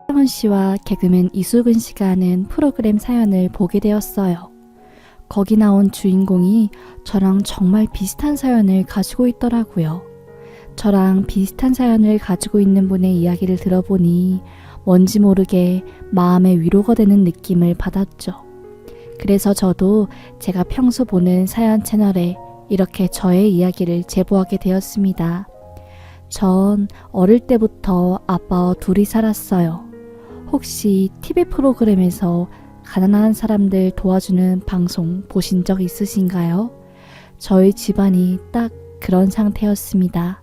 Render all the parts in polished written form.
황원 씨와 개그맨 이수근 씨가 하는 프로그램 사연을 보게 되었어요. 거기 나온 주인공이 저랑 정말 비슷한 사연을 가지고 있더라고요. 저랑 비슷한 사연을 가지고 있는 분의 이야기를 들어보니 뭔지 모르게 마음의 위로가 되는 느낌을 받았죠. 그래서 저도 제가 평소 보는 사연 채널에 이렇게 저의 이야기를 제보하게 되었습니다. 전 어릴 때부터 아빠와 둘이 살았어요. 혹시 TV 프로그램에서 가난한 사람들 도와주는 방송 보신 적 있으신가요? 저희 집안이 딱 그런 상태였습니다.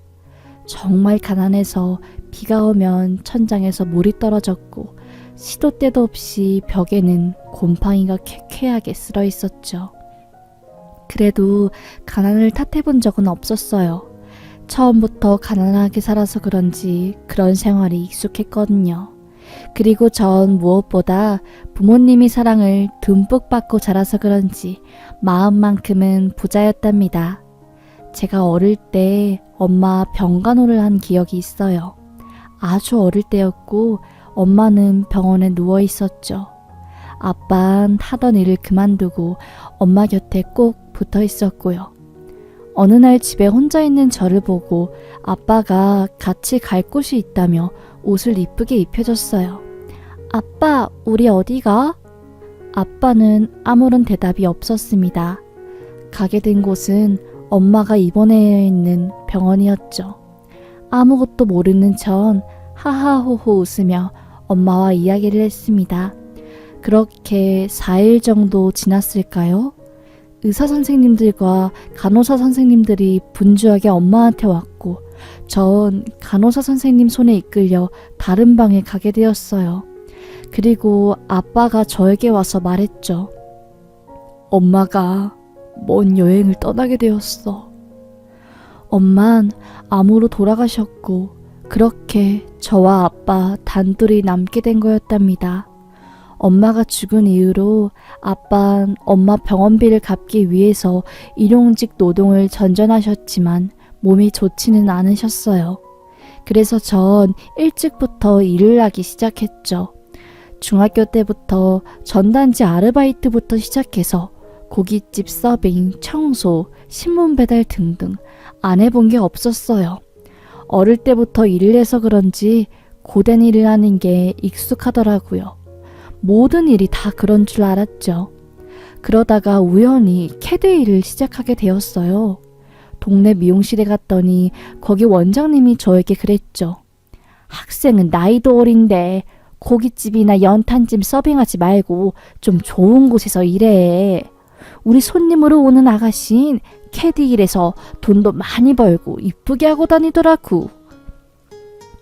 정말 가난해서 비가 오면 천장에서 물이 떨어졌고 시도 때도 없이 벽에는 곰팡이가 쾌쾌하게 쓸어 있었죠. 그래도 가난을 탓해본 적은 없었어요. 처음부터 가난하게 살아서 그런지 그런 생활이 익숙했거든요. 그리고 전 무엇보다 부모님이 사랑을 듬뿍 받고 자라서 그런지 마음만큼은 부자였답니다. 제가 어릴 때 엄마 병간호를 한 기억이 있어요. 아주 어릴 때였고 엄마는 병원에 누워 있었죠. 아빠는 하던 일을 그만두고 엄마 곁에 꼭 붙어 있었고요. 어느 날 집에 혼자 있는 저를 보고 아빠가 같이 갈 곳이 있다며 옷을 이쁘게 입혀줬어요. 아빠, 우리 어디 가? 아빠는 아무런 대답이 없었습니다. 가게 된 곳은 엄마가 입원해 있는 병원이었죠. 아무것도 모르는 전 하하호호 웃으며 엄마와 이야기를 했습니다. 그렇게 4일 정도 지났을까요? 의사 선생님들과 간호사 선생님들이 분주하게 엄마한테 왔고 전 간호사 선생님 손에 이끌려 다른 방에 가게 되었어요. 그리고 아빠가 저에게 와서 말했죠. 엄마가 먼 여행을 떠나게 되었어. 엄만 암으로 돌아가셨고 그렇게 저와 아빠 단둘이 남게 된 거였답니다. 엄마가 죽은 이후로 아빠는 엄마 병원비를 갚기 위해서 일용직 노동을 전전하셨지만 몸이 좋지는 않으셨어요. 그래서 전 일찍부터 일을 하기 시작했죠. 중학교 때부터 전단지 아르바이트부터 시작해서 고깃집 서빙, 청소, 신문 배달 등등 안 해본 게 없었어요. 어릴 때부터 일을 해서 그런지 고된 일을 하는 게 익숙하더라고요. 모든 일이 다 그런 줄 알았죠. 그러다가 우연히 캐드 일을 시작하게 되었어요. 동네 미용실에 갔더니 거기 원장님이 저에게 그랬죠. 학생은 나이도 어린데 고깃집이나 연탄집 서빙하지 말고 좀 좋은 곳에서 일해. 우리 손님으로 오는 아가씨는 캐드 일에서 돈도 많이 벌고 이쁘게 하고 다니더라고.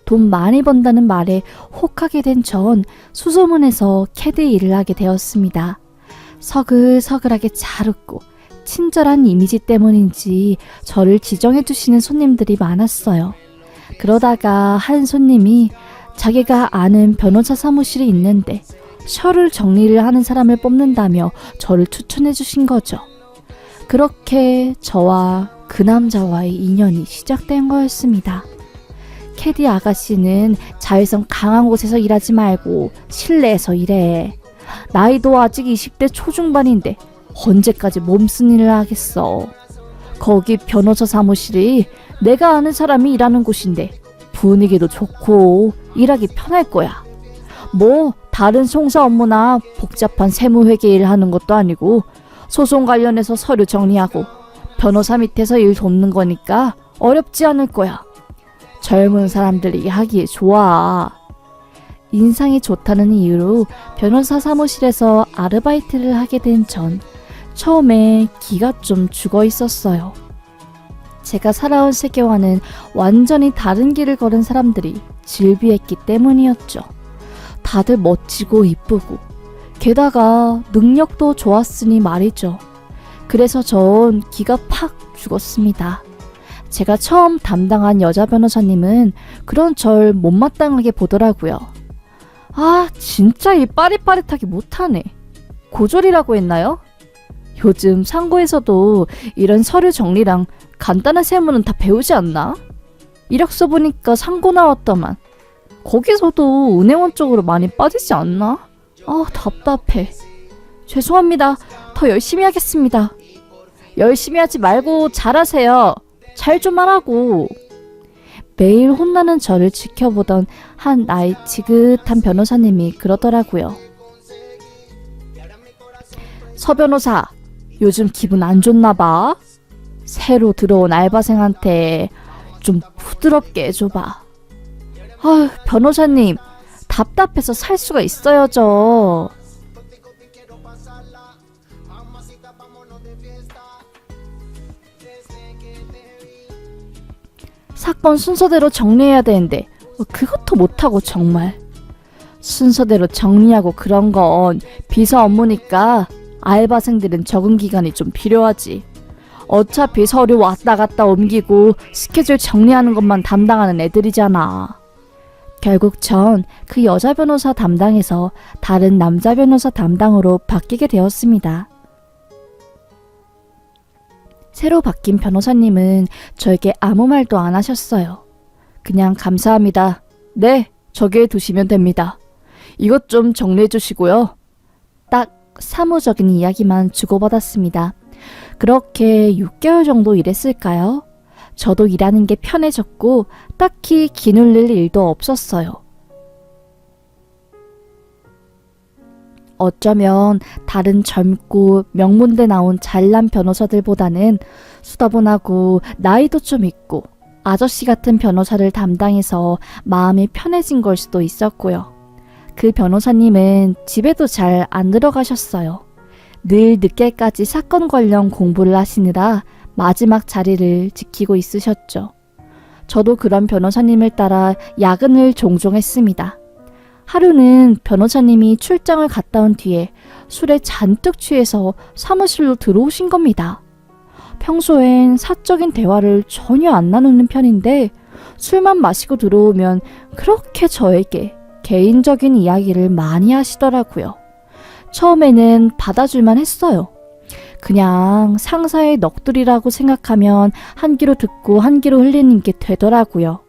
돈 많이 번다는 말에 혹하게 된 전 수소문에서 캐드 일을 하게 되었습니다. 서글서글하게 잘 웃고 친절한 이미지 때문인지 저를 지정해 주시는 손님들이 많았어요. 그러다가 한 손님이 자기가 아는 변호사 사무실이 있는데 서류 정리를 하는 사람을 뽑는다며 저를 추천해 주신 거죠. 그렇게 저와 그 남자와의 인연이 시작된 거였습니다. 캐디 아가씨는 자외선 강한 곳에서 일하지 말고 실내에서 일해. 나이도 아직 20대 초중반인데 언제까지 몸쓴 일을 하겠어. 거기 변호사 사무실이 내가 아는 사람이 일하는 곳인데 분위기도 좋고 일하기 편할 거야. 뭐 다른 송사 업무나 복잡한 세무회계 일 하는 것도 아니고 소송 관련해서 서류 정리하고 변호사 밑에서 일 돕는 거니까 어렵지 않을 거야. 젊은 사람들이 하기에 좋아. 인상이 좋다는 이유로 변호사 사무실에서 아르바이트를 하게 된 전 처음에 기가 좀 죽어 있었어요. 제가 살아온 세계와는 완전히 다른 길을 걸은 사람들이 질비했기 때문이었죠. 다들 멋지고 이쁘고 게다가 능력도 좋았으니 말이죠. 그래서 전 기가 팍 죽었습니다. 제가 처음 담당한 여자 변호사님은 그런 절 못마땅하게 보더라고요. 아, 진짜 이 빠릿빠릿하게 못하네. 고졸이라고 했나요? 요즘 상고에서도 이런 서류 정리랑 간단한 세무는 다 배우지 않나? 이력서 보니까 상고 나왔더만. 거기서도 은행원 쪽으로 많이 빠지지 않나? 아, 답답해. 죄송합니다. 더 열심히 하겠습니다. 열심히 하지 말고 잘하세요. 잘 좀 하라고. 매일 혼나는 저를 지켜보던 한 나이 지긋한 변호사님이 그러더라고요. 서 변호사, 요즘 기분 안 좋나 봐. 새로 들어온 알바생한테 좀 부드럽게 해줘봐. 아휴, 변호사님, 답답해서 살 수가 있어야죠. 사건 순서대로 정리해야 되는데 그것도 못하고 정말. 순서대로 정리하고 그런 건 비서 업무니까 알바생들은 적응 기간이 좀 필요하지. 어차피 서류 왔다 갔다 옮기고 스케줄 정리하는 것만 담당하는 애들이잖아. 결국 전 그 여자 변호사 담당에서 다른 남자 변호사 담당으로 바뀌게 되었습니다. 새로 바뀐 변호사님은 저에게 아무 말도 안 하셨어요. 그냥 감사합니다. 네, 저기에 두시면 됩니다. 이것 좀 정리해 주시고요. 딱 사무적인 이야기만 주고받았습니다. 그렇게 6개월 정도 일했을까요? 저도 일하는 게 편해졌고 딱히 기눌릴 일도 없었어요. 어쩌면 다른 젊고 명문대 나온 잘난 변호사들보다는 수다분하고 나이도 좀 있고 아저씨 같은 변호사를 담당해서 마음이 편해진 걸 수도 있었고요. 그 변호사님은 집에도 잘 안 들어가셨어요. 늘 늦게까지 사건 관련 공부를 하시느라 마지막 자리를 지키고 있으셨죠. 저도 그런 변호사님을 따라 야근을 종종 했습니다. 하루는 변호사님이 출장을 갔다 온 뒤에 술에 잔뜩 취해서 사무실로 들어오신 겁니다. 평소엔 사적인 대화를 전혀 안 나누는 편인데 술만 마시고 들어오면 그렇게 저에게 개인적인 이야기를 많이 하시더라고요. 처음에는 받아줄만 했어요. 그냥 상사의 넋두리라고 생각하면 한 귀로 듣고 한 귀로 흘리는 게 되더라고요.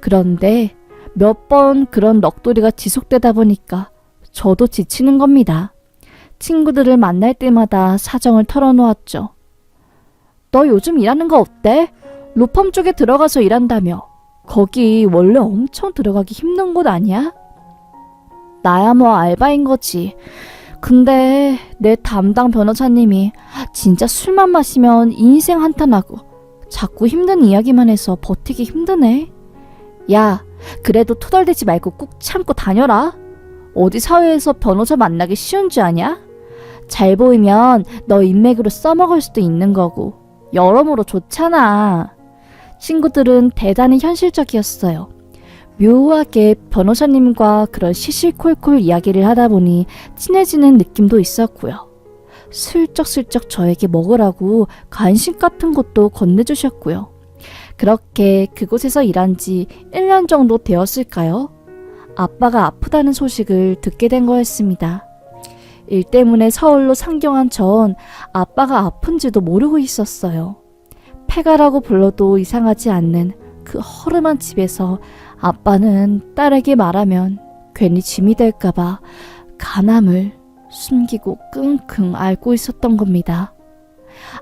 그런데 몇 번 그런 넋두리가 지속되다 보니까 저도 지치는 겁니다. 친구들을 만날 때마다 사정을 털어놓았죠. 너 요즘 일하는 거 어때? 로펌 쪽에 들어가서 일한다며. 거기 원래 엄청 들어가기 힘든 곳 아니야? 나야 뭐 알바인 거지. 근데 내 담당 변호사님이 진짜 술만 마시면 인생 한탄하고 자꾸 힘든 이야기만 해서 버티기 힘드네. 야, 그래도 투덜대지 말고 꾹 참고 다녀라. 어디 사회에서 변호사 만나기 쉬운 줄 아냐? 잘 보이면 너 인맥으로 써먹을 수도 있는 거고 여러모로 좋잖아. 친구들은 대단히 현실적이었어요. 묘하게 변호사님과 그런 시시콜콜 이야기를 하다 보니 친해지는 느낌도 있었고요. 슬쩍슬쩍 저에게 먹으라고 간식 같은 것도 건네주셨고요. 그렇게 그곳에서 일한 지 1년 정도 되었을까요? 아빠가 아프다는 소식을 듣게 된 거였습니다. 일 때문에 서울로 상경한 전 아빠가 아픈지도 모르고 있었어요. 폐가라고 불러도 이상하지 않는 그 허름한 집에서 아빠는 딸에게 말하면 괜히 짐이 될까봐 간암을 숨기고 끙끙 앓고 있었던 겁니다.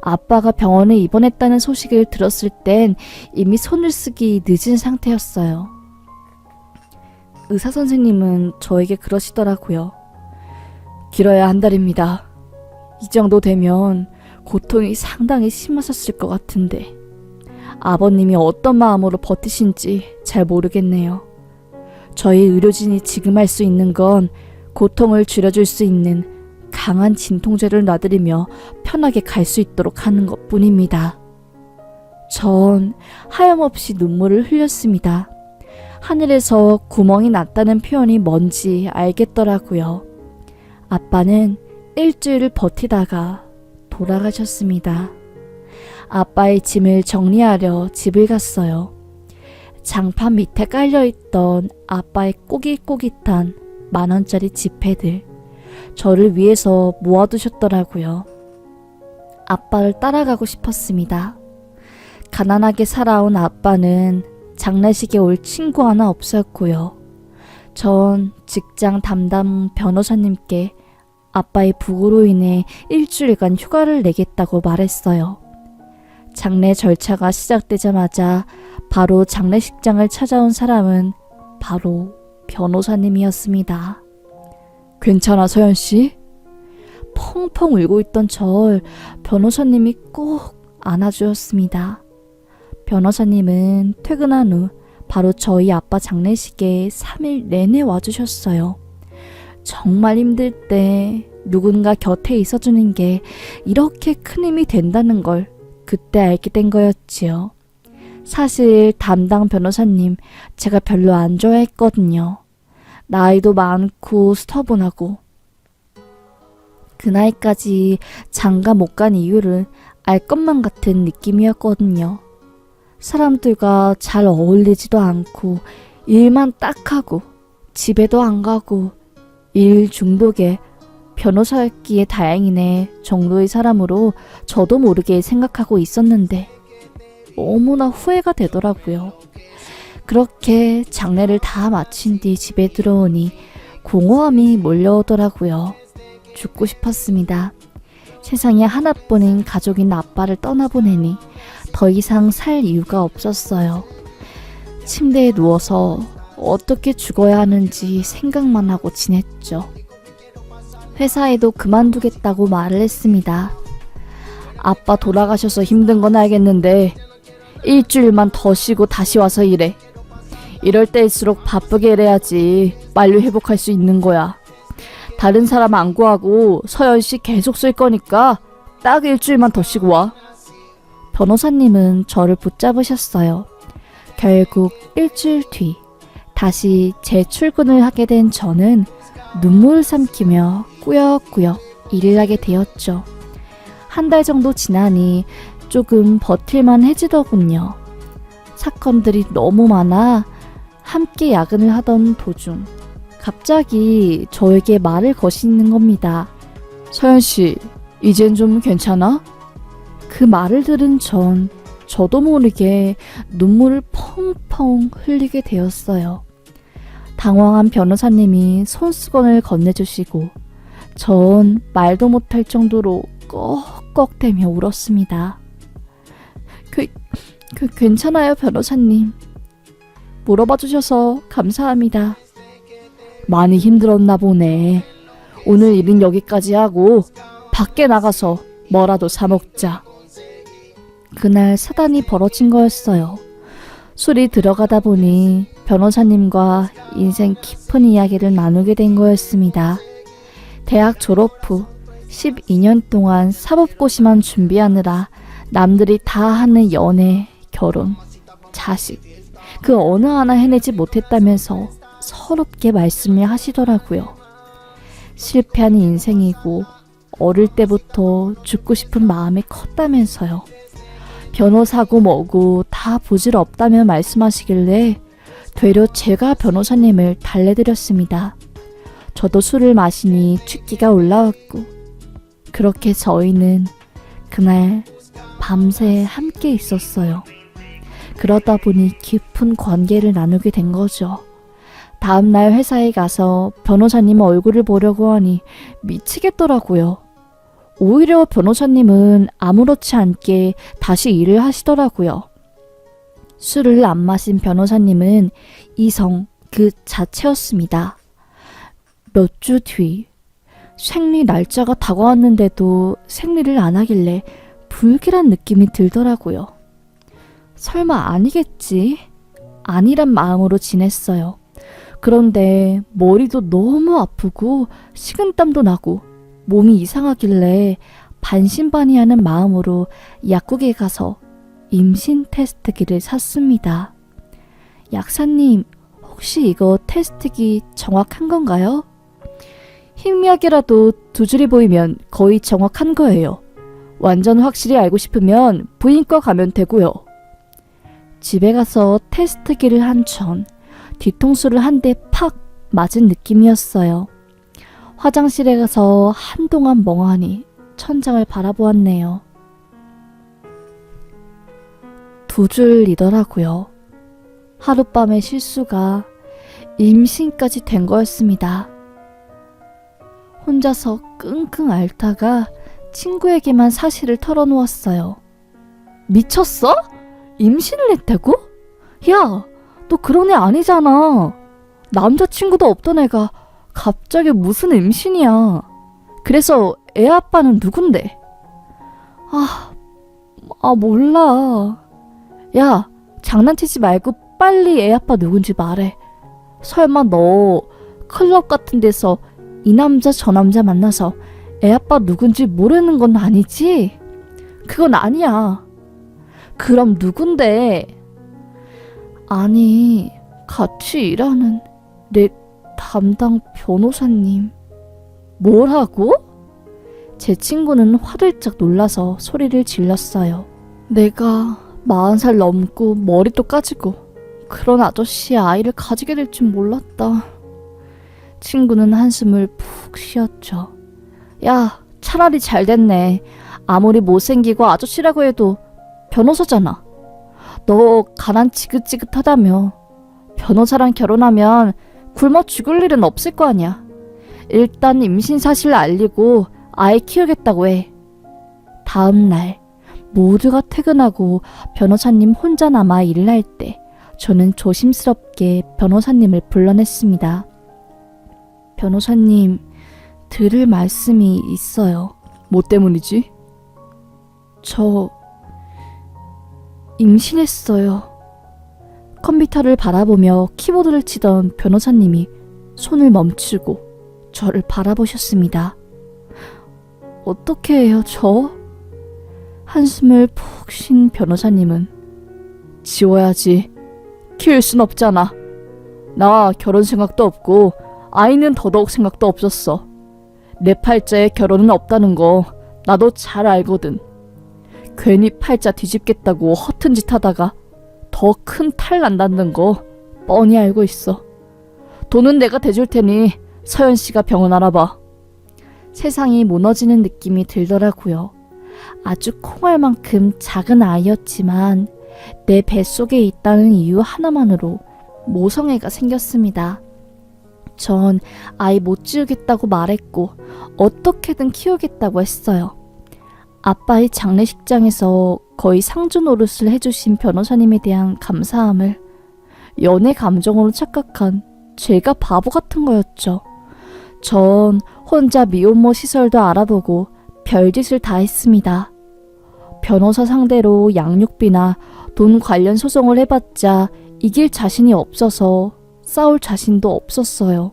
아빠가 병원에 입원했다는 소식을 들었을 땐 이미 손을 쓰기 늦은 상태였어요. 의사 선생님은 저에게 그러시더라고요. 길어야 한 달입니다. 이 정도 되면 고통이 상당히 심하셨을 것 같은데 아버님이 어떤 마음으로 버티신지 잘 모르겠네요. 저희 의료진이 지금 할 수 있는 건 고통을 줄여줄 수 있는 강한 진통제를 놔드리며 편하게 갈 수 있도록 하는 것뿐입니다. 전 하염없이 눈물을 흘렸습니다. 하늘에서 구멍이 났다는 표현이 뭔지 알겠더라고요. 아빠는 일주일을 버티다가 돌아가셨습니다. 아빠의 짐을 정리하려 집을 갔어요. 장판 밑에 깔려있던 아빠의 꼬깃꼬깃한 10,000원짜리 지폐들, 저를 위해서 모아두셨더라고요. 아빠를 따라가고 싶었습니다. 가난하게 살아온 아빠는 장례식에 올 친구 하나 없었고요. 전 직장 담당 변호사님께 아빠의 부고로 인해 일주일간 휴가를 내겠다고 말했어요. 장례 절차가 시작되자마자 바로 장례식장을 찾아온 사람은 바로 변호사님이었습니다. 괜찮아, 서연씨? 펑펑 울고 있던 절 변호사님이 꼭 안아주었습니다. 변호사님은 퇴근한 후 바로 저희 아빠 장례식에 3일 내내 와주셨어요. 정말 힘들 때 누군가 곁에 있어주는 게 이렇게 큰 힘이 된다는 걸 그때 알게 된 거였지요. 사실 담당 변호사님 제가 별로 안 좋아했거든요. 나이도 많고 스터분하고. 그 나이까지 장가 못 간 이유를 알 것만 같은 느낌이었거든요. 사람들과 잘 어울리지도 않고 일만 딱 하고 집에도 안 가고 일 중독에 변호사였기에 다행이네 정도의 사람으로 저도 모르게 생각하고 있었는데 너무나 후회가 되더라고요. 그렇게 장례를 다 마친 뒤 집에 들어오니 공허함이 몰려오더라고요. 죽고 싶었습니다. 세상에 하나뿐인 가족인 아빠를 떠나보내니 더 이상 살 이유가 없었어요. 침대에 누워서 어떻게 죽어야 하는지 생각만 하고 지냈죠. 회사에도 그만두겠다고 말을 했습니다. 아빠 돌아가셔서 힘든 건 알겠는데 일주일만 더 쉬고 다시 와서 일해. 이럴 때일수록 바쁘게 일해야지 빨리 회복할 수 있는 거야. 다른 사람 안 구하고 서연씨 계속 쓸 거니까 딱 일주일만 더 쉬고 와. 변호사님은 저를 붙잡으셨어요. 결국 일주일 뒤 다시 재출근을 하게 된 저는 눈물을 삼키며 꾸역꾸역 일을 하게 되었죠. 한 달 정도 지나니 조금 버틸만 해지더군요. 사건들이 너무 많아 함께 야근을 하던 도중 갑자기 저에게 말을 거시는 겁니다. 서연씨, 이젠 좀 괜찮아? 그 말을 들은 저도 모르게 눈물을 펑펑 흘리게 되었어요. 당황한 변호사님이 손수건을 건네주시고 전 말도 못할 정도로 꺽꺽대며 울었습니다. 괜찮아요, 변호사님. 물어봐 주셔서 감사합니다. 많이 힘들었나 보네. 오늘 일은 여기까지 하고 밖에 나가서 뭐라도 사 먹자. 그날 사단이 벌어진 거였어요. 술이 들어가다 보니 변호사님과 인생 깊은 이야기를 나누게 된 거였습니다. 대학 졸업 후 12년 동안 사법고시만 준비하느라 남들이 다 하는 연애, 결혼, 자식 그 어느 하나 해내지 못했다면서 서럽게 말씀을 하시더라고요. 실패한 인생이고 어릴 때부터 죽고 싶은 마음이 컸다면서요. 변호사고 뭐고 다 부질없다며 말씀하시길래 되려 제가 변호사님을 달래드렸습니다. 저도 술을 마시니 취기가 올라왔고 그렇게 저희는 그날 밤새 함께 있었어요. 그러다 보니 깊은 관계를 나누게 된 거죠. 다음날 회사에 가서 변호사님 얼굴을 보려고 하니 미치겠더라고요. 오히려 변호사님은 아무렇지 않게 다시 일을 하시더라고요. 술을 안 마신 변호사님은 이성 그 자체였습니다. 몇 주 뒤 생리 날짜가 다가왔는데도 생리를 안 하길래 불길한 느낌이 들더라고요. 설마 아니겠지? 아니란 마음으로 지냈어요. 그런데 머리도 너무 아프고 식은땀도 나고 몸이 이상하길래 반신반의하는 마음으로 약국에 가서 임신 테스트기를 샀습니다. 약사님, 혹시 이거 테스트기 정확한 건가요? 희미하게라도 두 줄이 보이면 거의 정확한 거예요. 완전 확실히 알고 싶으면 부인과 가면 되고요. 집에 가서 테스트기를 한 전 뒤통수를 한 대 팍 맞은 느낌이었어요. 화장실에 가서 한동안 멍하니 천장을 바라보았네요. 두 줄이더라고요. 하룻밤의 실수가 임신까지 된 거였습니다. 혼자서 끙끙 앓다가 친구에게만 사실을 털어놓았어요. 미쳤어? 임신을 했다고? 야, 너 그런 애 아니잖아. 남자친구도 없던 애가 갑자기 무슨 임신이야. 그래서 애 아빠는 누군데? 몰라. 야, 장난치지 말고 빨리 애 아빠 누군지 말해. 설마 너 클럽 같은 데서 이 남자 저 남자 만나서 애 아빠 누군지 모르는 건 아니지? 그건 아니야. 그럼 누군데? 아니, 같이 일하는 내 담당 변호사님. 뭐라고? 제 친구는 화들짝 놀라서 소리를 질렀어요. 내가 40살 넘고 머리도 까지고 그런 아저씨의 아이를 가지게 될 줄 몰랐다. 친구는 한숨을 푹 쉬었죠. 야, 차라리 잘 됐네. 아무리 못생기고 아저씨라고 해도 변호사잖아. 너 가난 지긋지긋하다며. 변호사랑 결혼하면 굶어 죽을 일은 없을 거 아니야. 일단 임신 사실을 알리고 아이 키우겠다고 해. 다음 날 모두가 퇴근하고 변호사님 혼자 남아 일을 할 때 저는 조심스럽게 변호사님을 불러냈습니다. 변호사님, 들을 말씀이 있어요. 뭐 때문이지? 저 임신했어요. 컴퓨터를 바라보며 키보드를 치던 변호사님이 손을 멈추고 저를 바라보셨습니다. 어떻게 해요, 저? 한숨을 푹 쉰 변호사님은 지워야지. 키울 순 없잖아. 나 결혼 생각도 없고 아이는 더더욱 생각도 없었어. 내 팔자에 결혼은 없다는 거 나도 잘 알거든. 괜히 팔자 뒤집겠다고 허튼 짓 하다가 더 큰 탈 난다는 거 뻔히 알고 있어. 돈은 내가 대줄 테니 서연 씨가 병원 알아봐. 세상이 무너지는 느낌이 들더라고요. 아주 콩알만큼 작은 아이였지만 내 뱃속에 있다는 이유 하나만으로 모성애가 생겼습니다. 전 아이 못 지우겠다고 말했고 어떻게든 키우겠다고 했어요. 아빠의 장례식장에서 거의 상주 노릇을 해주신 변호사님에 대한 감사함을 연애 감정으로 착각한 제가 바보 같은 거였죠. 전 혼자 미혼모 시설도 알아보고 별짓을 다 했습니다. 변호사 상대로 양육비나 돈 관련 소송을 해봤자 이길 자신이 없어서 싸울 자신도 없었어요.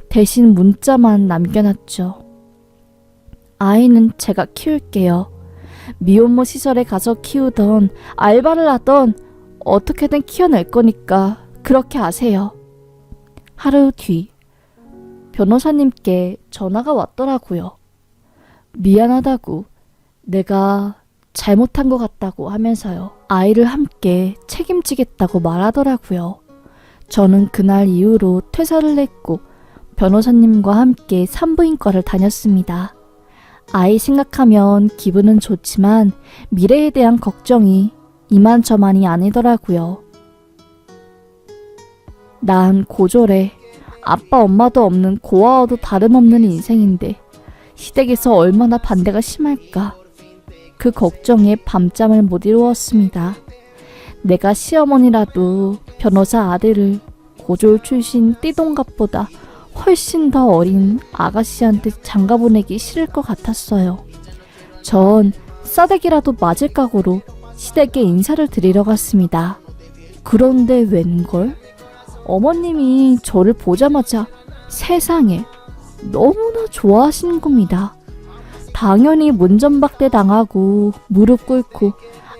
대신 문자만 남겨놨죠. 아이는 제가 키울게요. 미혼모 시설에 가서 키우던 알바를 하던 어떻게든 키워낼 거니까 그렇게 하세요. 하루 뒤 변호사님께 전화가 왔더라고요. 미안하다고, 내가 잘못한 것 같다고 하면서요. 아이를 함께 책임지겠다고 말하더라고요. 저는 그날 이후로 퇴사를 했고 변호사님과 함께 산부인과를 다녔습니다. 아이 생각하면 기분은 좋지만 미래에 대한 걱정이 이만저만이 아니더라고요. 난 고졸에 아빠 엄마도 없는 고아와도 다름없는 인생인데 시댁에서 얼마나 반대가 심할까. 그 걱정에 밤잠을 못 이루었습니다. 내가 시어머니라도 변호사 아들을 고졸 출신 띠동갑보다 훨씬 더 어린 아가씨한테 장가보내기 싫을 것 같았어요. 전 싸대기라도 맞을 각오로 시댁에 인사를 드리러 갔습니다. 그런데 웬걸? 어머님이 저를 보자마자 세상에 너무나 좋아하시는 겁니다. 당연히 문전박대 당하고 무릎 꿇고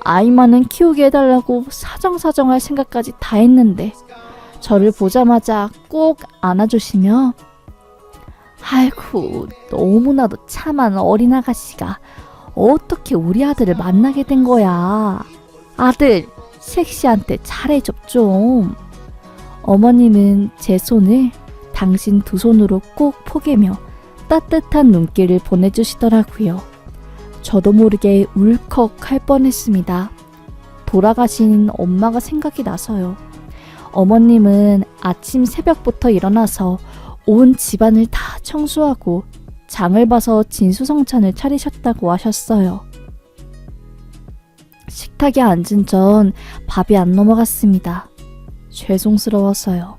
아이만은 키우게 해달라고 사정사정할 생각까지 다 했는데 저를 보자마자 꼭 안아주시며 아이고, 너무나도 참한 어린 아가씨가 어떻게 우리 아들을 만나게 된 거야. 아들, 섹시한테 잘해줘 좀. 어머님은 제 손을 당신 두 손으로 꼭 포개며 따뜻한 눈길을 보내주시더라고요. 저도 모르게 울컥 할 뻔했습니다. 돌아가신 엄마가 생각이 나서요. 어머님은 아침 새벽부터 일어나서 온 집안을 다 청소하고 장을 봐서 진수성찬을 차리셨다고 하셨어요. 식탁에 앉은 전 밥이 안 넘어갔습니다. 죄송스러워서요.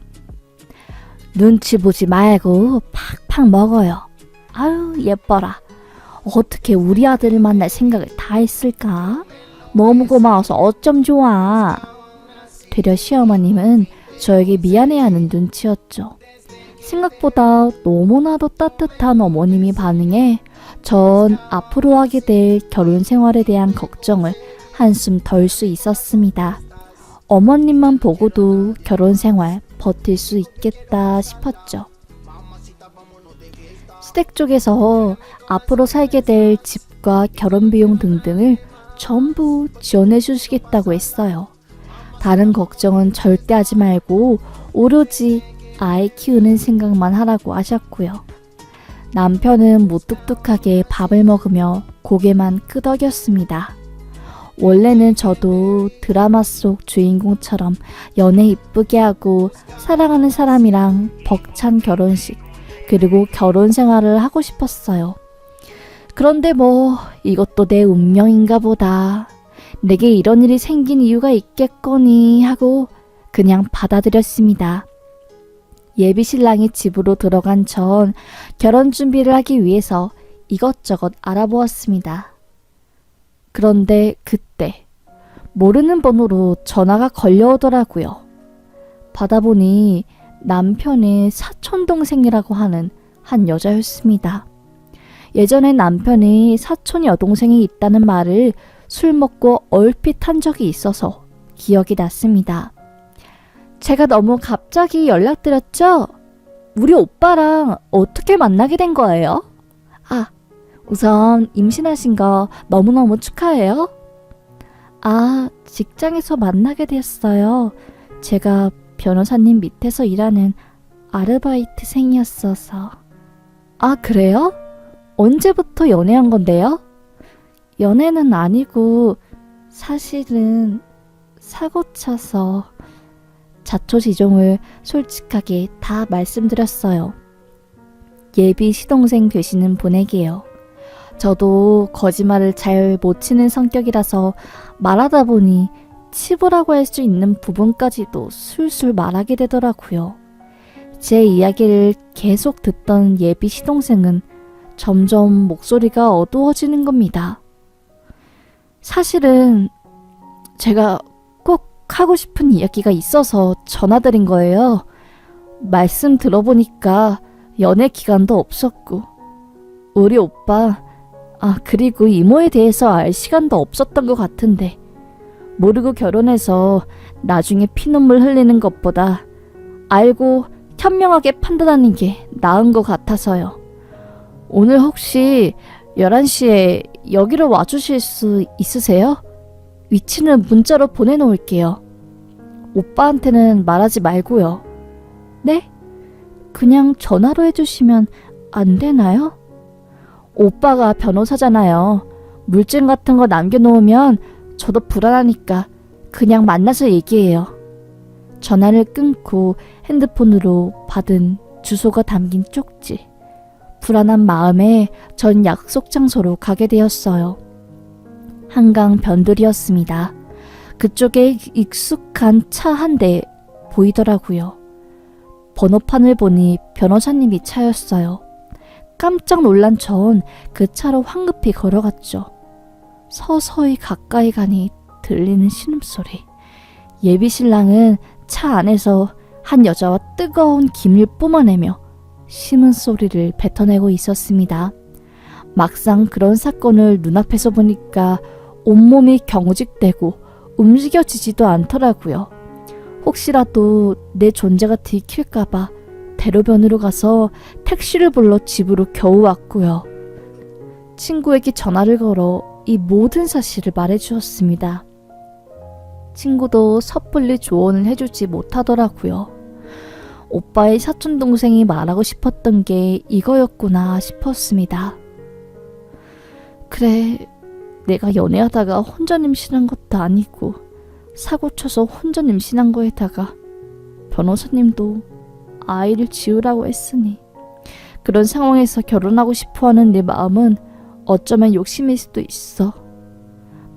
눈치 보지 말고 팍팍 먹어요. 아유, 예뻐라. 어떻게 우리 아들을 만날 생각을 다 했을까? 너무 고마워서 어쩜 좋아. 되려 시어머님은 저에게 미안해하는 눈치였죠. 생각보다 너무나도 따뜻한 어머님이 반응해 전 앞으로 하게 될 결혼 생활에 대한 걱정을 한숨 덜 수 있었습니다. 어머님만 보고도 결혼 생활 버틸 수 있겠다 싶었죠. 시댁 쪽에서 앞으로 살게 될 집과 결혼 비용 등등을 전부 지원해 주시겠다고 했어요. 다른 걱정은 절대 하지 말고 오로지 아이 키우는 생각만 하라고 하셨고요. 남편은 무뚝뚝하게 밥을 먹으며 고개만 끄덕였습니다. 원래는 저도 드라마 속 주인공처럼 연애 이쁘게 하고 사랑하는 사람이랑 벅찬 결혼식 그리고 결혼 생활을 하고 싶었어요. 그런데 뭐 이것도 내 운명인가 보다. 내게 이런 일이 생긴 이유가 있겠거니 하고 그냥 받아들였습니다. 예비 신랑이 집으로 들어간 전 결혼 준비를 하기 위해서 이것저것 알아보았습니다. 그런데 그때 모르는 번호로 전화가 걸려오더라고요. 받아보니 남편의 사촌동생이라고 하는 한 여자였습니다. 예전에 남편이 사촌 여동생이 있다는 말을 술 먹고 얼핏 한 적이 있어서 기억이 났습니다. 제가 너무 갑자기 연락드렸죠? 우리 오빠랑 어떻게 만나게 된 거예요? 아, 우선 임신하신 거 너무너무 축하해요. 아, 직장에서 만나게 되었어요. 제가 변호사님 밑에서 일하는 아르바이트생이었어서. 아, 그래요? 언제부터 연애한 건데요? 연애는 아니고 사실은 사고 쳐서 자초지종을 솔직하게 다 말씀드렸어요. 예비 시동생 되시는 분에게요. 저도 거짓말을 잘 못 치는 성격이라서 말하다 보니 치부라고 할 수 있는 부분까지도 술술 말하게 되더라고요. 제 이야기를 계속 듣던 예비 시동생은 점점 목소리가 어두워지는 겁니다. 사실은 제가 꼭 하고 싶은 이야기가 있어서 전화드린 거예요. 말씀 들어보니까 연애 기간도 없었고 우리 오빠, 그리고 이모에 대해서 알 시간도 없었던 것 같은데 모르고 결혼해서 나중에 피눈물 흘리는 것보다 알고 현명하게 판단하는 게 나은 것 같아서요. 오늘 혹시 11시에 여기로 와주실 수 있으세요? 위치는 문자로 보내놓을게요. 오빠한테는 말하지 말고요. 네? 그냥 전화로 해주시면 안 되나요? 오빠가 변호사잖아요. 물증 같은 거 남겨놓으면 저도 불안하니까 그냥 만나서 얘기해요. 전화를 끊고 핸드폰으로 받은 주소가 담긴 쪽지. 불안한 마음에 전 약속 장소로 가게 되었어요. 한강 변두리였습니다. 그쪽에 익숙한 차 한 대 보이더라고요. 번호판을 보니 변호사님이 차였어요. 깜짝 놀란 전 그 차로 황급히 걸어갔죠. 서서히 가까이 가니 들리는 신음소리. 예비 신랑은 차 안에서 한 여자와 뜨거운 김을 뿜어내며 심은 소리를 뱉어내고 있었습니다. 막상 그런 사건을 눈앞에서 보니까 온몸이 경직되고 움직여지지도 않더라고요. 혹시라도 내 존재가 들킬까봐 대로변으로 가서 택시를 불러 집으로 겨우 왔고요. 친구에게 전화를 걸어 이 모든 사실을 말해주었습니다. 친구도 섣불리 조언을 해주지 못하더라고요. 오빠의 사촌동생이 말하고 싶었던 게 이거였구나 싶었습니다. 그래, 내가 연애하다가 혼전 임신한 것도 아니고 사고 쳐서 혼전 임신한 거에다가 변호사님도 아이를 지우라고 했으니 그런 상황에서 결혼하고 싶어하는 내 마음은 어쩌면 욕심일 수도 있어.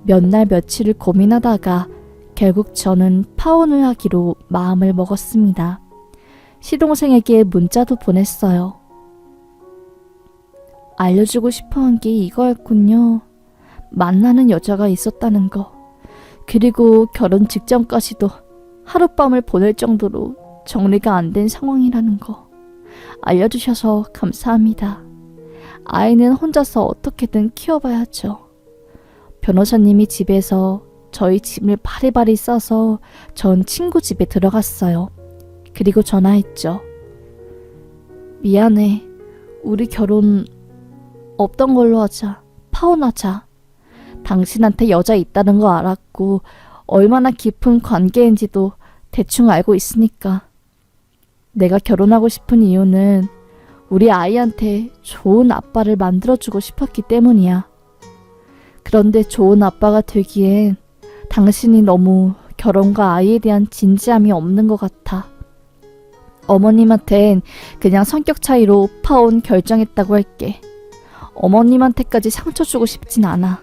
몇 날 며칠을 고민하다가 결국 저는 파혼을 하기로 마음을 먹었습니다. 시동생에게 문자도 보냈어요. 알려주고 싶어한 게 이거였군요. 만나는 여자가 있었다는 거. 그리고 결혼 직전까지도 하룻밤을 보낼 정도로 정리가 안 된 상황이라는 거. 알려주셔서 감사합니다. 아이는 혼자서 어떻게든 키워봐야죠. 변호사님이 집에서 저희 짐을 바리바리 싸서 전 친구 집에 들어갔어요. 그리고 전화했죠. 미안해. 우리 결혼 없던 걸로 하자. 파혼하자. 당신한테 여자 있다는 거 알았고 얼마나 깊은 관계인지도 대충 알고 있으니까. 내가 결혼하고 싶은 이유는 우리 아이한테 좋은 아빠를 만들어주고 싶었기 때문이야. 그런데 좋은 아빠가 되기엔 당신이 너무 결혼과 아이에 대한 진지함이 없는 것 같아. 어머님한텐 그냥 성격 차이로 파혼 결정했다고 할게. 어머님한테까지 상처 주고 싶진 않아.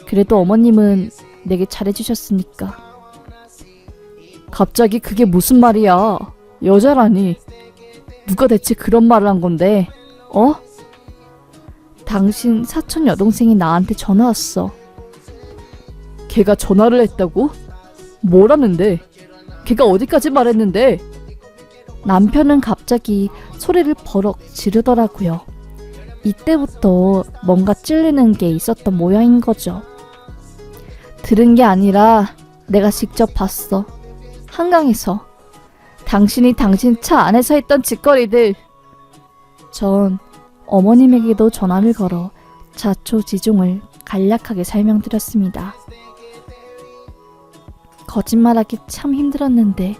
그래도 어머님은 내게 잘해주셨으니까. 갑자기 그게 무슨 말이야? 여자라니. 누가 대체 그런 말을 한 건데? 어? 당신 사촌 여동생이 나한테 전화 왔어. 걔가 전화를 했다고? 뭐라는데? 걔가 어디까지 말했는데? 남편은 갑자기 소리를 버럭 지르더라고요. 이때부터 뭔가 찔리는 게 있었던 모양인 거죠. 들은 게 아니라 내가 직접 봤어. 한강에서. 당신이 당신 차 안에서 했던 짓거리들. 전 어머님에게도 전화를 걸어 자초지종을 간략하게 설명드렸습니다. 거짓말하기 참 힘들었는데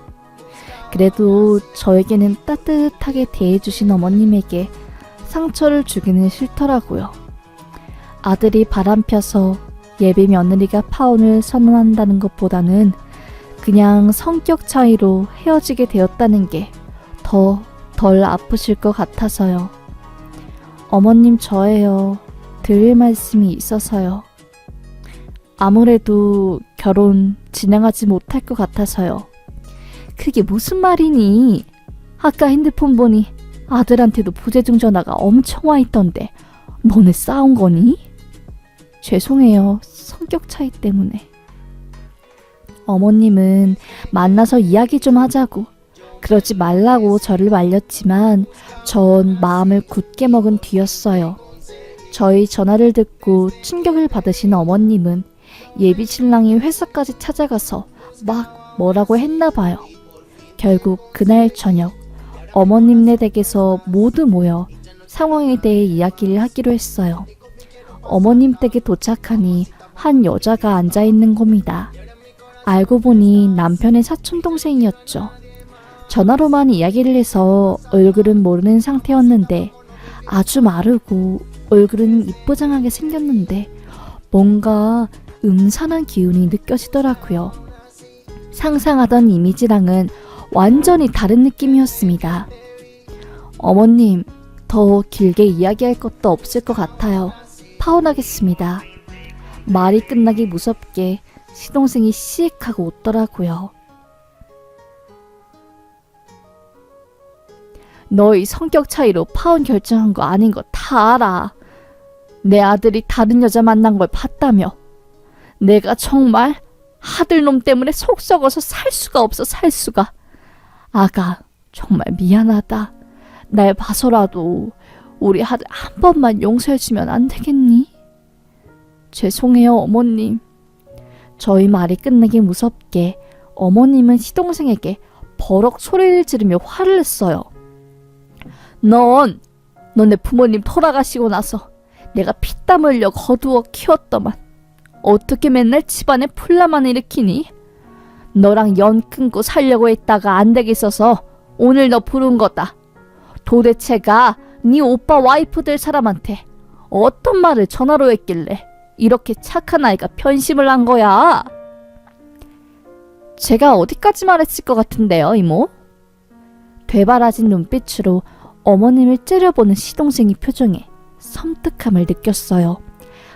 그래도 저에게는 따뜻하게 대해주신 어머님에게 상처를 주기는 싫더라고요. 아들이 바람펴서 예비 며느리가 파혼을 선언한다는 것보다는 그냥 성격 차이로 헤어지게 되었다는 게 더 덜 아프실 것 같아서요. 어머님 저예요. 드릴 말씀이 있어서요. 아무래도 결혼 진행하지 못할 것 같아서요. 그게 무슨 말이니? 아까 핸드폰 보니 아들한테도 부재중 전화가 엄청 와 있던데 너네 싸운 거니? 죄송해요. 성격 차이 때문에. 어머님은 만나서 이야기 좀 하자고 그러지 말라고 저를 말렸지만 전 마음을 굳게 먹은 뒤였어요. 저희 전화를 듣고 충격을 받으신 어머님은 예비 신랑이 회사까지 찾아가서 막 뭐라고 했나 봐요. 결국 그날 저녁 어머님네 댁에서 모두 모여 상황에 대해 이야기를 하기로 했어요. 어머님 댁에 도착하니 한 여자가 앉아있는 겁니다. 알고 보니 남편의 사촌동생이었죠. 전화로만 이야기를 해서 얼굴은 모르는 상태였는데 아주 마르고 얼굴은 이쁘장하게 생겼는데 뭔가 음산한 기운이 느껴지더라고요. 상상하던 이미지랑은 완전히 다른 느낌이었습니다. 어머님, 더 길게 이야기할 것도 없을 것 같아요. 파혼하겠습니다. 말이 끝나기 무섭게 시동생이 씩 하고 웃더라고요. 너희 성격 차이로 파혼 결정한 거 아닌 거 다 알아. 내 아들이 다른 여자 만난 걸 봤다며. 내가 정말 아들놈 때문에 속 썩어서 살 수가 없어 살 수가. 아가 정말 미안하다. 날 봐서라도 우리 아들 한 번만 용서해주면 안 되겠니? 죄송해요 어머님. 저희 말이 끝내기 무섭게 어머님은 시동생에게 버럭 소리를 지르며 화를 냈어요. 넌 내 부모님 돌아가시고 나서 내가 피땀 흘려 거두어 키웠더만 어떻게 맨날 집안에 풀나만 일으키니? 너랑 연 끊고 살려고 했다가 안 되겠어서 오늘 너 부른 거다. 도대체가 네 오빠 와이프 될 사람한테 어떤 말을 전화로 했길래 이렇게 착한 아이가 변심을 한 거야? 제가 어디까지 말했을 것 같은데요, 이모? 괴발아진 눈빛으로 어머님을 째려보는 시동생의 표정에 섬뜩함을 느꼈어요.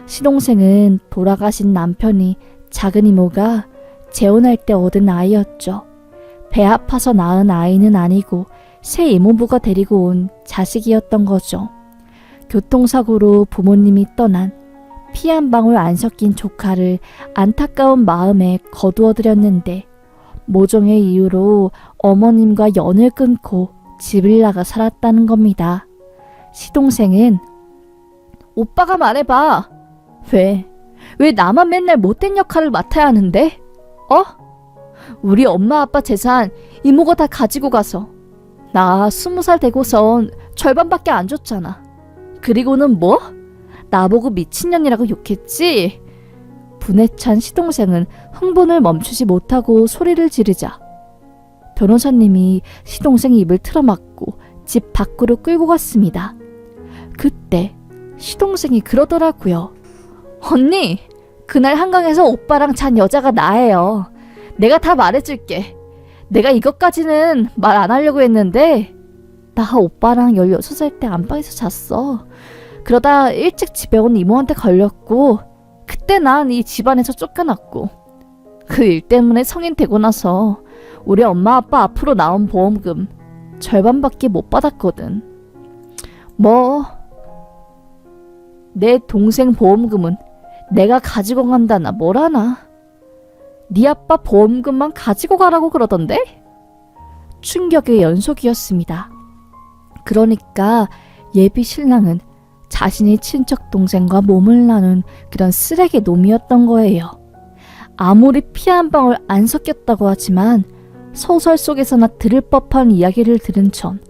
시동생은 돌아가신 남편이 작은 이모가 재혼할 때 얻은 아이였죠. 배 아파서 낳은 아이는 아니고 새 이모부가 데리고 온 자식이었던 거죠. 교통사고로 부모님이 떠난 피 한 방울 안 섞인 조카를 안타까운 마음에 거두어들였는데 모종의 이유로 어머님과 연을 끊고 집을 나가 살았다는 겁니다. 시동생은 오빠가 말해봐. 왜 나만 맨날 못된 역할을 맡아야 하는데? 우리 엄마 아빠 재산 이모가 다 가지고 가서 나 20살 되고선 절반밖에 안 줬잖아. 그리고는 뭐? 나보고 미친년이라고 욕했지? 분에 찬 시동생은 흥분을 멈추지 못하고 소리를 지르자 변호사님이 시동생 입을 틀어막고 집 밖으로 끌고 갔습니다. 그때 시동생이 그러더라고요. 언니, 그날 한강에서 오빠랑 잔 여자가 나예요. 내가 다 말해줄게. 내가 이것까지는 말 안 하려고 했는데 나 오빠랑 16살 때 안방에서 잤어. 그러다 일찍 집에 온 이모한테 걸렸고 그때 난 이 집안에서 쫓겨났고 그 일 때문에 성인 되고 나서 우리 엄마 아빠 앞으로 나온 보험금 절반밖에 못 받았거든. 뭐 내 동생 보험금은 내가 가지고 간다나 뭐라나. 네 아빠 보험금만 가지고 가라고 그러던데? 충격의 연속이었습니다. 그러니까 예비 신랑은 자신이 친척 동생과 몸을 나눈 그런 쓰레기 놈이었던 거예요. 아무리 피 한 방울 안 섞였다고 하지만 소설 속에서나 들을 법한 이야기를 들은 전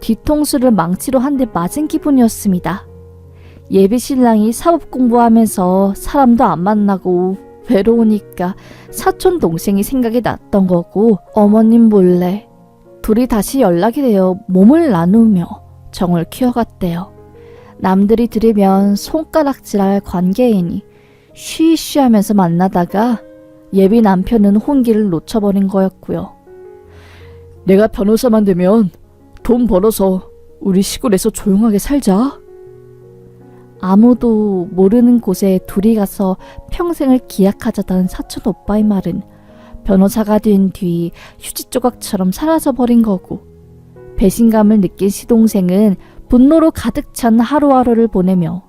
뒤통수를 망치로 한 대 맞은 기분이었습니다. 예비 신랑이 사법 공부하면서 사람도 안 만나고 외로우니까 사촌 동생이 생각이 났던 거고 어머님 몰래 둘이 다시 연락이 되어 몸을 나누며 정을 키워갔대요. 남들이 들으면 손가락질할 관계이니 쉬쉬하면서 만나다가 예비 남편은 혼기를 놓쳐버린 거였고요. 내가 변호사만 되면 돈 벌어서 우리 시골에서 조용하게 살자. 아무도 모르는 곳에 둘이 가서 평생을 기약하자던 사촌 오빠의 말은 변호사가 된 뒤 휴지 조각처럼 사라져버린 거고 배신감을 느낀 시동생은 분노로 가득 찬 하루하루를 보내며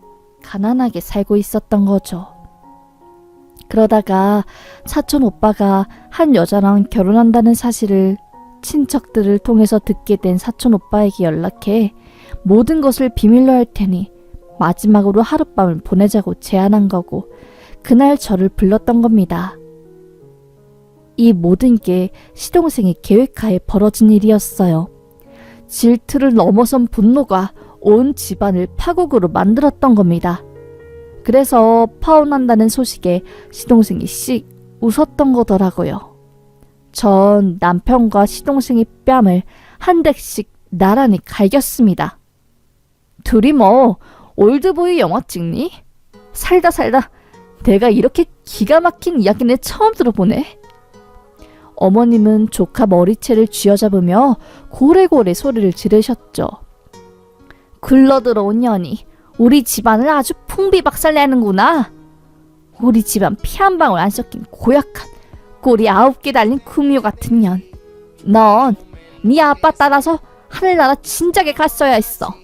가난하게 살고 있었던 거죠. 그러다가 사촌 오빠가 한 여자랑 결혼한다는 사실을 친척들을 통해서 듣게 된 사촌 오빠에게 연락해 모든 것을 비밀로 할 테니 마지막으로 하룻밤을 보내자고 제안한 거고 그날 저를 불렀던 겁니다. 이 모든 게 시동생의 계획하에 벌어진 일이었어요. 질투를 넘어선 분노가 온 집안을 파국으로 만들었던 겁니다. 그래서 파혼한다는 소식에 시동생이 씩 웃었던 거더라고요. 전 남편과 시동생의 뺨을 한 대씩 나란히 갈겼습니다. 둘이 뭐 올드보이 영화 찍니? 살다 내가 이렇게 기가 막힌 이야기는 처음 들어보네. 어머님은 조카 머리채를 쥐어잡으며 고래고래 소리를 지르셨죠. 굴러들어온 년이 우리 집안을 아주 풍비박살내는구나. 우리 집안 피 한 방울 안 섞인 고약한 꼬리 9개 달린 금요 같은 년. 넌 네 아빠 따라서 하늘나라 진작에 갔어야 했어.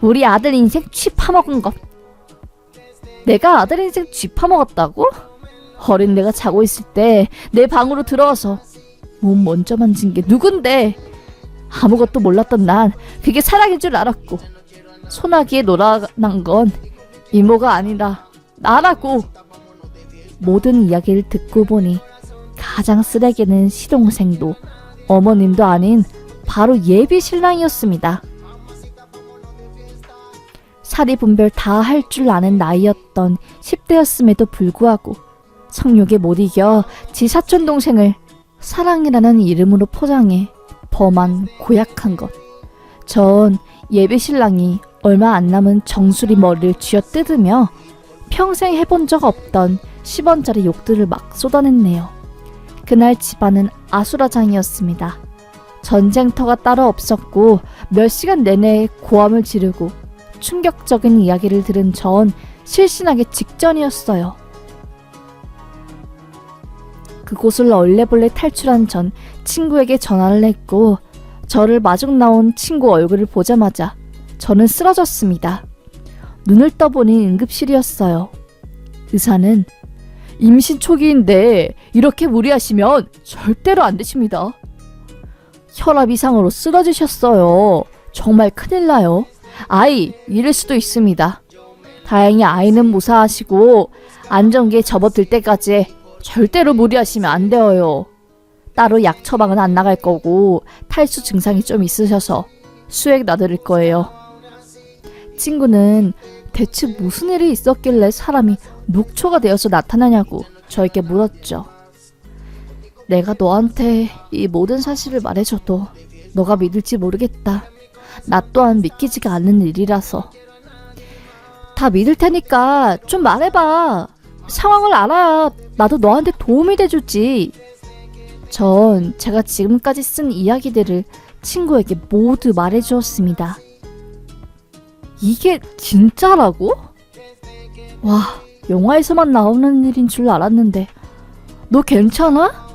우리 아들 인생 쥐 파먹은 것. 내가 아들 인생 쥐 파먹었다고? 어린 내가 자고 있을 때 내 방으로 들어와서 몸 먼저 만진 게 누군데? 아무것도 몰랐던 난 그게 사랑인 줄 알았고 소나기에 놀아난 건 이모가 아니라 나라고. 모든 이야기를 듣고 보니 가장 쓰레기는 시동생도 어머님도 아닌 바로 예비 신랑이었습니다. 사리 분별 다 할 줄 아는 나이였던 10대였음에도 불구하고 성욕에 못 이겨 지 사촌 동생을 사랑이라는 이름으로 포장해 범한 고약한 것. 전 예비 신랑이 얼마 안 남은 정수리 머리를 쥐어뜯으며 평생 해본 적 없던 10원짜리 욕들을 막 쏟아냈네요. 그날 집안은 아수라장이었습니다. 전쟁터가 따로 없었고 몇 시간 내내 고함을 지르고 충격적인 이야기를 들은 전 실신하기 직전이었어요. 그곳을 얼레벌레 탈출한 전 친구에게 전화를 했고 저를 마중 나온 친구 얼굴을 보자마자 저는 쓰러졌습니다. 눈을 떠보니 응급실이었어요. 의사는 임신 초기인데 이렇게 무리하시면 절대로 안 되십니다. 혈압 이상으로 쓰러지셨어요. 정말 큰일 나요. 아이 잃을 수도 있습니다. 다행히 아이는 무사하시고 안정기에 접어들 때까지 절대로 무리하시면 안 돼요. 따로 약 처방은 안 나갈 거고 탈수 증상이 좀 있으셔서 수액 놔드릴 거예요. 친구는 대체 무슨 일이 있었길래 사람이 녹초가 되어서 나타나냐고 저에게 물었죠. 내가 너한테 이 모든 사실을 말해줘도 너가 믿을지 모르겠다. 나 또한 믿기지가 않는 일이라서. 다 믿을 테니까 좀 말해봐. 상황을 알아야 나도 너한테 도움이 돼주지. 전 제가 지금까지 쓴 이야기들을 친구에게 모두 말해주었습니다. 이게 진짜라고? 와, 영화에서만 나오는 일인 줄 알았는데 너 괜찮아?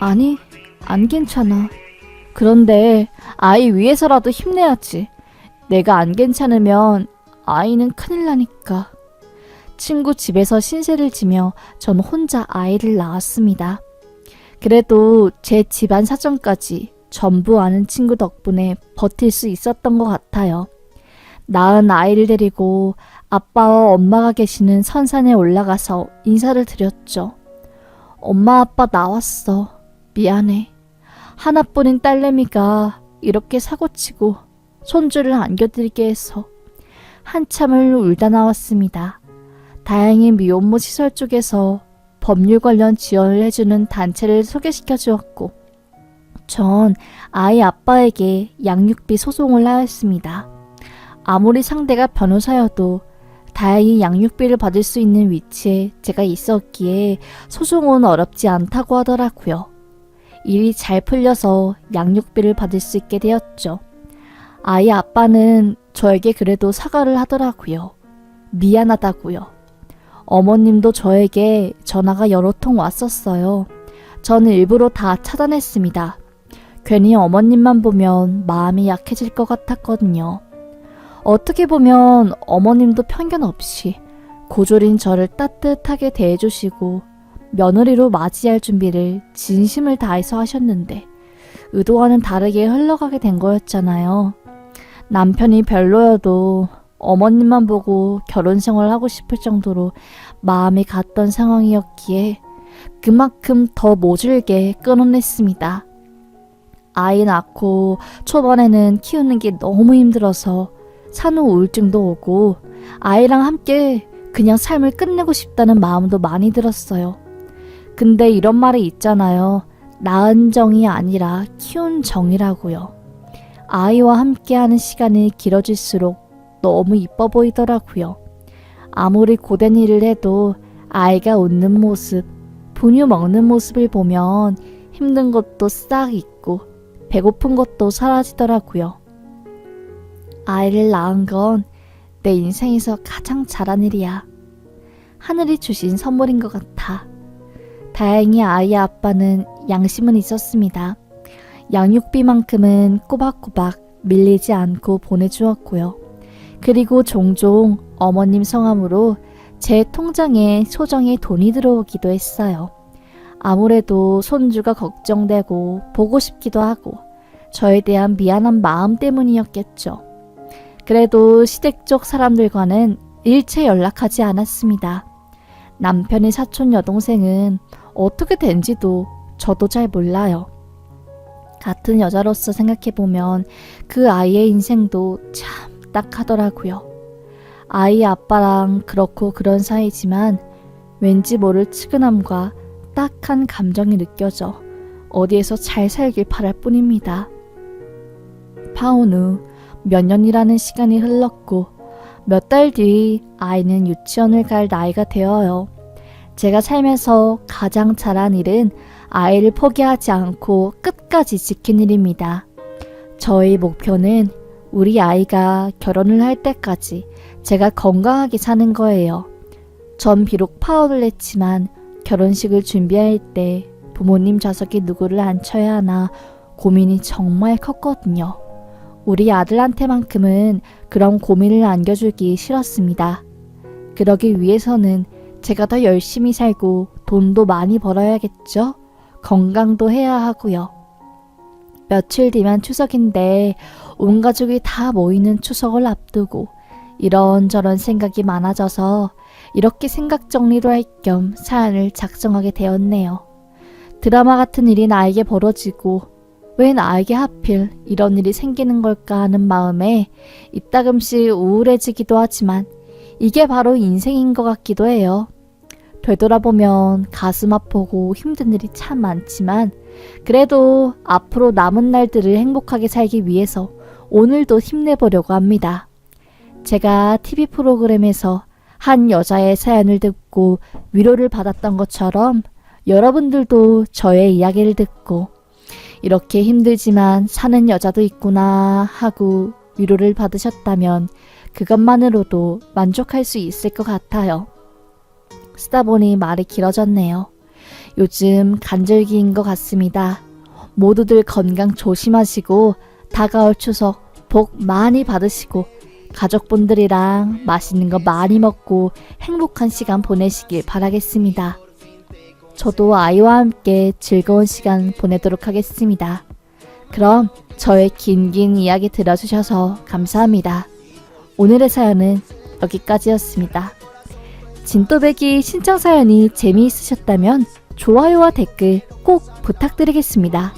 아니, 안 괜찮아. 그런데 아이 위해서라도 힘내야지. 내가 안 괜찮으면 아이는 큰일 나니까. 친구 집에서 신세를 지며 전 혼자 아이를 낳았습니다. 그래도 제 집안 사정까지 전부 아는 친구 덕분에 버틸 수 있었던 것 같아요. 낳은 아이를 데리고 아빠와 엄마가 계시는 선산에 올라가서 인사를 드렸죠. 엄마 아빠 나왔어. 미안해. 하나뿐인 딸내미가 이렇게 사고치고 손주를 안겨드리게 해서 한참을 울다 나왔습니다. 다행히 미혼모 시설 쪽에서 법률 관련 지원을 해주는 단체를 소개시켜 주었고 전 아이 아빠에게 양육비 소송을 하였습니다. 아무리 상대가 변호사여도 다행히 양육비를 받을 수 있는 위치에 제가 있었기에 소송은 어렵지 않다고 하더라고요. 일이 잘 풀려서 양육비를 받을 수 있게 되었죠. 아이 아빠는 저에게 그래도 사과를 하더라고요. 미안하다고요. 어머님도 저에게 전화가 여러 통 왔었어요. 저는 일부러 다 차단했습니다. 괜히 어머님만 보면 마음이 약해질 것 같았거든요. 어떻게 보면 어머님도 편견 없이 고졸인 저를 따뜻하게 대해주시고 며느리로 맞이할 준비를 진심을 다해서 하셨는데 의도와는 다르게 흘러가게 된 거였잖아요. 남편이 별로여도 어머님만 보고 결혼 생활을 하고 싶을 정도로 마음이 갔던 상황이었기에 그만큼 더 모질게 끊어냈습니다. 아이 낳고 초반에는 키우는 게 너무 힘들어서 산후 우울증도 오고 아이랑 함께 그냥 삶을 끝내고 싶다는 마음도 많이 들었어요. 근데 이런 말이 있잖아요. 낳은 정이 아니라 키운 정이라고요. 아이와 함께하는 시간이 길어질수록 너무 이뻐 보이더라고요. 아무리 고된 일을 해도 아이가 웃는 모습, 분유 먹는 모습을 보면 힘든 것도 싹 잊고 배고픈 것도 사라지더라고요. 아이를 낳은 건 내 인생에서 가장 잘한 일이야. 하늘이 주신 선물인 것 같아. 다행히 아이 아빠는 양심은 있었습니다. 양육비만큼은 꼬박꼬박 밀리지 않고 보내주었고요. 그리고 종종 어머님 성함으로 제 통장에 소정의 돈이 들어오기도 했어요. 아무래도 손주가 걱정되고 보고 싶기도 하고 저에 대한 미안한 마음 때문이었겠죠. 그래도 시댁 쪽 사람들과는 일체 연락하지 않았습니다. 남편의 사촌 여동생은 어떻게 된지도 저도 잘 몰라요. 같은 여자로서 생각해보면 그 아이의 인생도 참 딱하더라고요. 아이 아빠랑 그렇고 그런 사이지만 왠지 모를 측은함과 딱한 감정이 느껴져 어디에서 잘 살길 바랄 뿐입니다. 파혼 후 몇 년이라는 시간이 흘렀고 몇 달 뒤 아이는 유치원을 갈 나이가 되어요. 제가 살면서 가장 잘한 일은 아이를 포기하지 않고 끝까지 지킨 일입니다. 저의 목표는 우리 아이가 결혼을 할 때까지 제가 건강하게 사는 거예요. 전 비록 파혼을 했지만 결혼식을 준비할 때 부모님 좌석에 누구를 앉혀야 하나 고민이 정말 컸거든요. 우리 아들한테만큼은 그런 고민을 안겨주기 싫었습니다. 그러기 위해서는 제가 더 열심히 살고 돈도 많이 벌어야겠죠? 건강도 해야 하고요. 며칠 뒤면 추석인데 온 가족이 다 모이는 추석을 앞두고 이런저런 생각이 많아져서 이렇게 생각 정리도 할 겸 사연을 작성하게 되었네요. 드라마 같은 일이 나에게 벌어지고 왜 나에게 하필 이런 일이 생기는 걸까 하는 마음에 이따금씩 우울해지기도 하지만 이게 바로 인생인 것 같기도 해요. 되돌아보면 가슴 아프고 힘든 일이 참 많지만 그래도 앞으로 남은 날들을 행복하게 살기 위해서 오늘도 힘내보려고 합니다. 제가 TV 프로그램에서 한 여자의 사연을 듣고 위로를 받았던 것처럼 여러분들도 저의 이야기를 듣고 이렇게 힘들지만 사는 여자도 있구나 하고 위로를 받으셨다면 그것만으로도 만족할 수 있을 것 같아요. 쓰다 보니 말이 길어졌네요. 요즘 간절기인 것 같습니다. 모두들 건강 조심하시고 다가올 추석 복 많이 받으시고 가족분들이랑 맛있는 거 많이 먹고 행복한 시간 보내시길 바라겠습니다. 저도 아이와 함께 즐거운 시간 보내도록 하겠습니다. 그럼 저의 긴긴 이야기 들어주셔서 감사합니다. 오늘의 사연은 여기까지였습니다. 진또배기 신청 사연이 재미있으셨다면 좋아요와 댓글 꼭 부탁드리겠습니다.